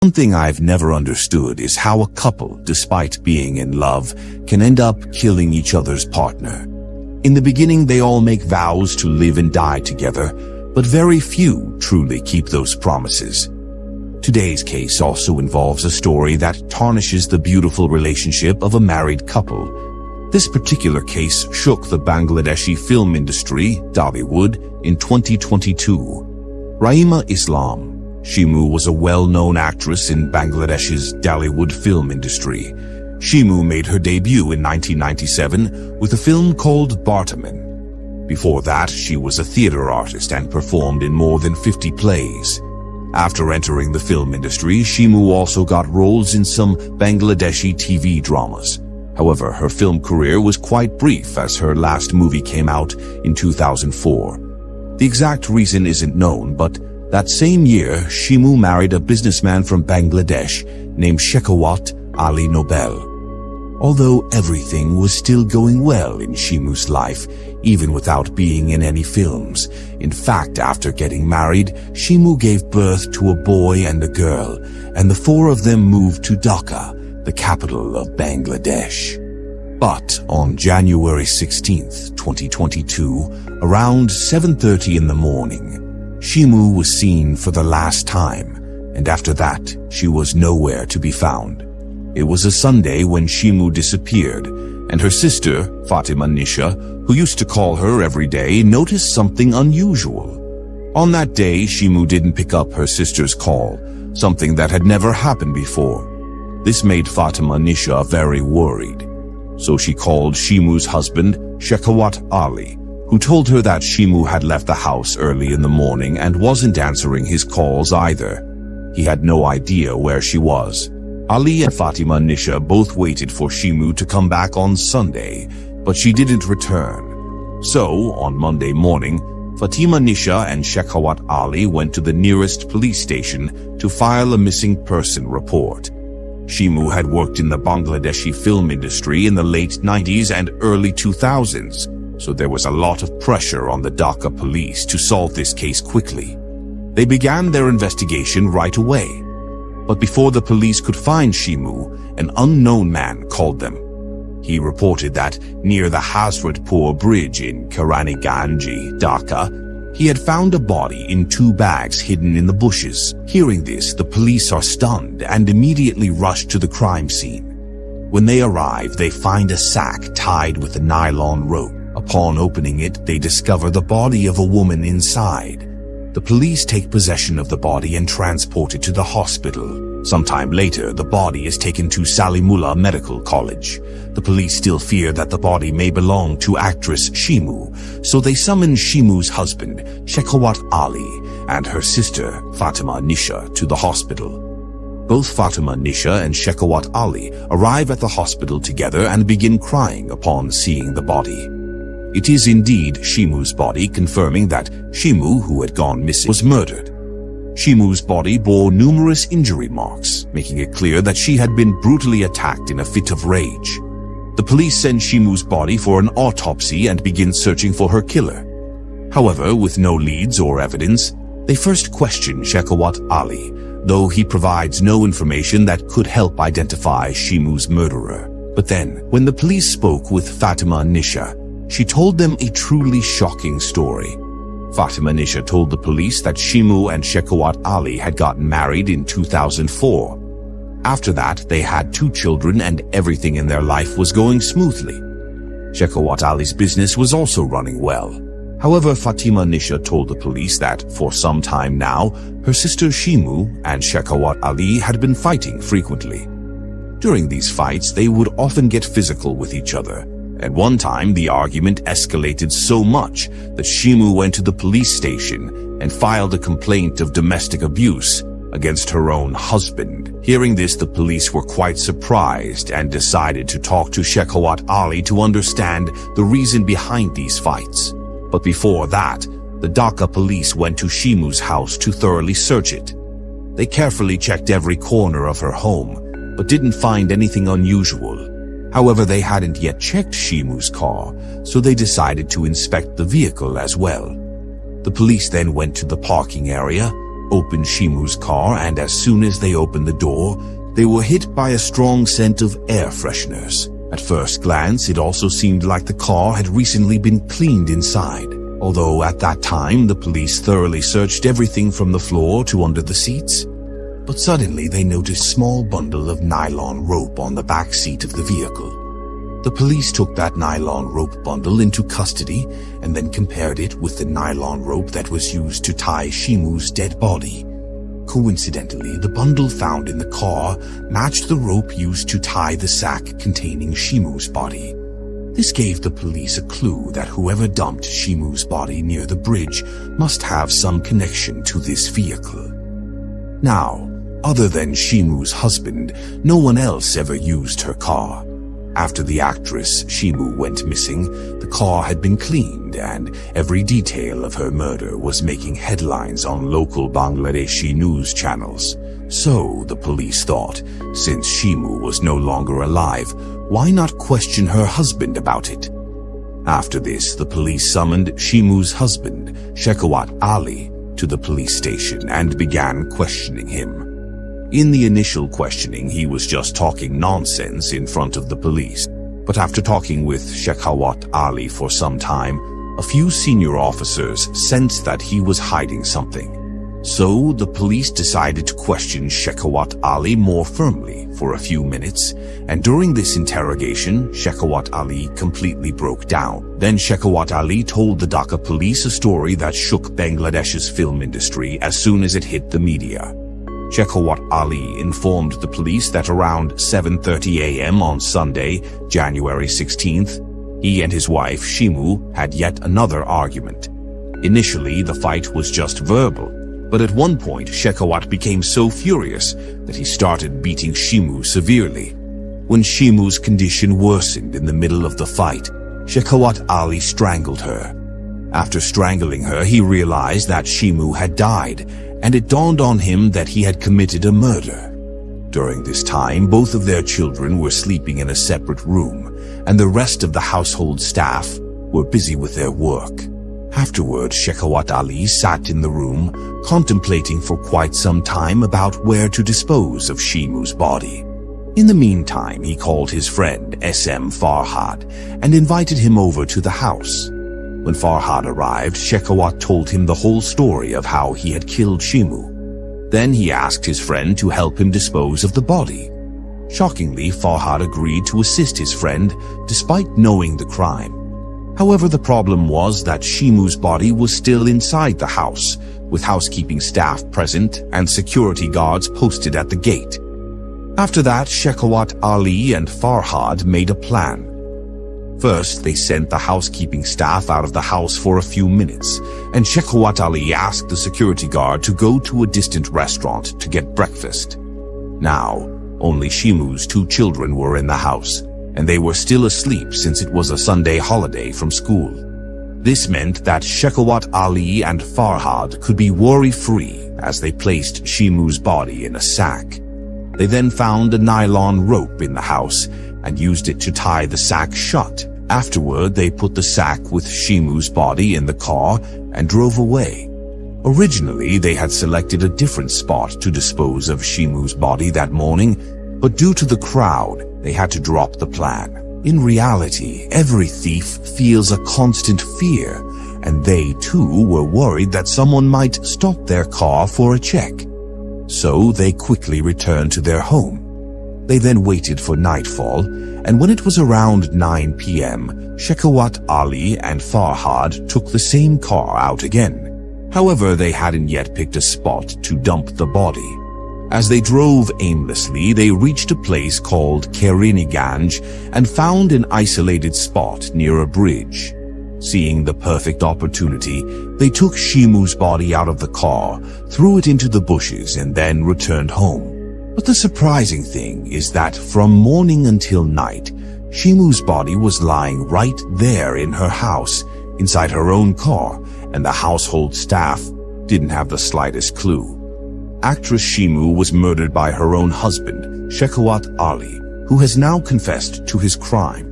One thing I've never understood is how a couple, despite being in love, can end up killing each other's partner. In the beginning, they all make vows to live and die together, but very few truly keep those promises. Today's case also involves a story that tarnishes the beautiful relationship of a married couple. This particular case shook the Bangladeshi film industry, Dollywood, in 2022. Raima Islam, Shimu, was a well-known actress in Bangladesh's Dollywood film industry. Shimu made her debut in 1997 with a film called Bartaman. Before that, she was a theater artist and performed in more than 50 plays. After entering the film industry, Shimu also got roles in some Bangladeshi TV dramas. However, her film career was quite brief as her last movie came out in 2004. The exact reason isn't known, but that same year, Shimu married a businessman from Bangladesh named Shekhawat Ali Nobel. Although everything was still going well in Shimu's life, even without being in any films. In fact, after getting married, Shimu gave birth to a boy and a girl, and the four of them moved to Dhaka, the capital of Bangladesh. But on January 16th, 2022, around 7:30 in the morning, Shimu was seen for the last time, and after that, she was nowhere to be found. It was a Sunday when Shimu disappeared, and her sister, Fatima Nisha, who used to call her every day, noticed something unusual. On that day, Shimu didn't pick up her sister's call, something that had never happened before. This made Fatima Nisha very worried. So she called Shimu's husband, Shekhawat Ali, who told her that Shimu had left the house early in the morning and wasn't answering his calls either. He had no idea where she was. Ali and Fatima Nisha both waited for Shimu to come back on Sunday, but she didn't return. So, on Monday morning, Fatima Nisha and Shekhawat Ali went to the nearest police station to file a missing person report. Shimu had worked in the Bangladeshi film industry in the late 90s and early 2000s, so there was a lot of pressure on the Dhaka police to solve this case quickly. They began their investigation right away. But before the police could find Shimu, an unknown man called them. He reported that near the Hazratpur bridge in Karaniganj, Dhaka, he had found a body in 2 bags hidden in the bushes. Hearing this, the police are stunned and immediately rush to the crime scene. When they arrive, they find a sack tied with a nylon rope. Upon opening it, they discover the body of a woman inside. The police take possession of the body and transport it to the hospital. Sometime later, the body is taken to Salimullah Medical College. The police still fear that the body may belong to actress Shimu, so they summon Shimu's husband, Shekhawat Ali, and her sister, Fatima Nisha, to the hospital. Both Fatima Nisha and Shekhawat Ali arrive at the hospital together and begin crying upon seeing the body. It is indeed Shimu's body, confirming that Shimu, who had gone missing, was murdered. Shimu's body bore numerous injury marks, making it clear that she had been brutally attacked in a fit of rage. The police send Shimu's body for an autopsy and begin searching for her killer. However, with no leads or evidence, they first question Shekhawat Ali, though he provides no information that could help identify Shimu's murderer. But then, when the police spoke with Fatima Nisha, she told them a truly shocking story. Fatima Nisha told the police that Shimu and Shekhawat Ali had gotten married in 2004. After that, they had 2 children and everything in their life was going smoothly. Shekhawat Ali's business was also running well. However, Fatima Nisha told the police that, for some time now, her sister Shimu and Shekhawat Ali had been fighting frequently. During these fights, they would often get physical with each other. At one time, the argument escalated so much that Shimu went to the police station and filed a complaint of domestic abuse against her own husband. Hearing this, the police were quite surprised and decided to talk to Shekhawat Ali to understand the reason behind these fights. But before that, the Dhaka police went to Shimu's house to thoroughly search it. They carefully checked every corner of her home, but didn't find anything unusual. However, they hadn't yet checked Shimu's car, so they decided to inspect the vehicle as well. The police then went to the parking area, opened Shimu's car, and as soon as they opened the door, they were hit by a strong scent of air fresheners. At first glance, it also seemed like the car had recently been cleaned inside, although at that time the police thoroughly searched everything from the floor to under the seats. But suddenly they noticed a small bundle of nylon rope on the back seat of the vehicle. The police took that nylon rope bundle into custody and then compared it with the nylon rope that was used to tie Shimu's dead body. Coincidentally, the bundle found in the car matched the rope used to tie the sack containing Shimu's body. This gave the police a clue that whoever dumped Shimu's body near the bridge must have some connection to this vehicle. Now, other than Shimu's husband, no one else ever used her car. After the actress Shimu went missing, the car had been cleaned and every detail of her murder was making headlines on local Bangladeshi news channels. So, the police thought, since Shimu was no longer alive, why not question her husband about it? After this, the police summoned Shimu's husband, Shekhawat Ali, to the police station and began questioning him. In the initial questioning, he was just talking nonsense in front of the police. But after talking with Shekhawat Ali for some time, a few senior officers sensed that he was hiding something. So the police decided to question Shekhawat Ali more firmly for a few minutes, and during this interrogation, Shekhawat Ali completely broke down. Then Shekhawat Ali told the Dhaka police a story that shook Bangladesh's film industry as soon as it hit the media. Shekhawat Ali informed the police that around 7:30 a.m. on Sunday, January 16th, he and his wife Shimu had yet another argument. Initially, the fight was just verbal, but at one point Shekhawat became so furious that he started beating Shimu severely. When Shimu's condition worsened in the middle of the fight, Shekhawat Ali strangled her. After strangling her, he realized that Shimu had died, and it dawned on him that he had committed a murder. During this time, both of their children were sleeping in a separate room, and the rest of the household staff were busy with their work. Afterwards, Shekhawat Ali sat in the room, contemplating for quite some time about where to dispose of Shimu's body. In the meantime, he called his friend SM Farhad and invited him over to the house. When Farhad arrived, Shekhawat told him the whole story of how he had killed Shimu. Then he asked his friend to help him dispose of the body. Shockingly, Farhad agreed to assist his friend despite knowing the crime. However, the problem was that Shimu's body was still inside the house, with housekeeping staff present and security guards posted at the gate. After that, Shekhawat Ali and Farhad made a plan. First, they sent the housekeeping staff out of the house for a few minutes, and Shekhawat Ali asked the security guard to go to a distant restaurant to get breakfast. Now, only Shimu's 2 children were in the house, and they were still asleep since it was a Sunday holiday from school. This meant that Shekhawat Ali and Farhad could be worry-free as they placed Shimu's body in a sack. They then found a nylon rope in the house and used it to tie the sack shut. Afterward, they put the sack with Shimu's body in the car and drove away. Originally, they had selected a different spot to dispose of Shimu's body that morning, but due to the crowd, they had to drop the plan. In reality, every thief feels a constant fear, and they too were worried that someone might stop their car for a check. So they quickly returned to their home. They then waited for nightfall, and when it was around 9 p.m., Shekhawat Ali and Farhad took the same car out again. However, they hadn't yet picked a spot to dump the body. As they drove aimlessly, they reached a place called Kariniganj and found an isolated spot near a bridge. Seeing the perfect opportunity, they took Shimu's body out of the car, threw it into the bushes, and then returned home. But the surprising thing is that from morning until night, Shimu's body was lying right there in her house, inside her own car, and the household staff didn't have the slightest clue. Actress Shimu was murdered by her own husband, Shekhawat Ali, who has now confessed to his crime.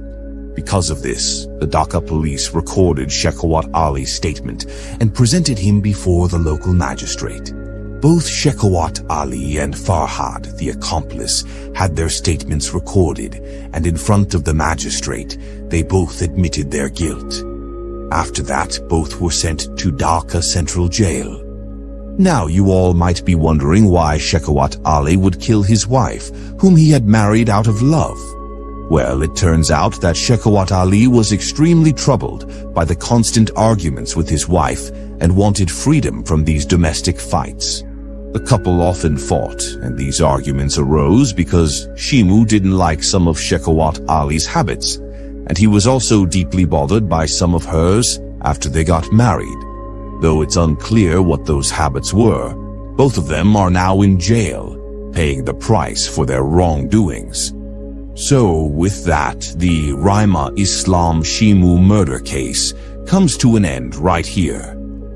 Because of this, the Dhaka police recorded Shekhawat Ali's statement and presented him before the local magistrate. Both Shekhawat Ali and Farhad, the accomplice, had their statements recorded, and in front of the magistrate, they both admitted their guilt. After that, both were sent to Dhaka Central Jail. Now you all might be wondering why Shekhawat Ali would kill his wife, whom he had married out of love. Well, it turns out that Shekhawat Ali was extremely troubled by the constant arguments with his wife and wanted freedom from these domestic fights. The couple often fought, and these arguments arose because Shimu didn't like some of Shekhawat Ali's habits, and he was also deeply bothered by some of hers after they got married. Though it's unclear what those habits were, both of them are now in jail, paying the price for their wrongdoings. So, with that, the Raima Islam Shimu murder case comes to an end right here.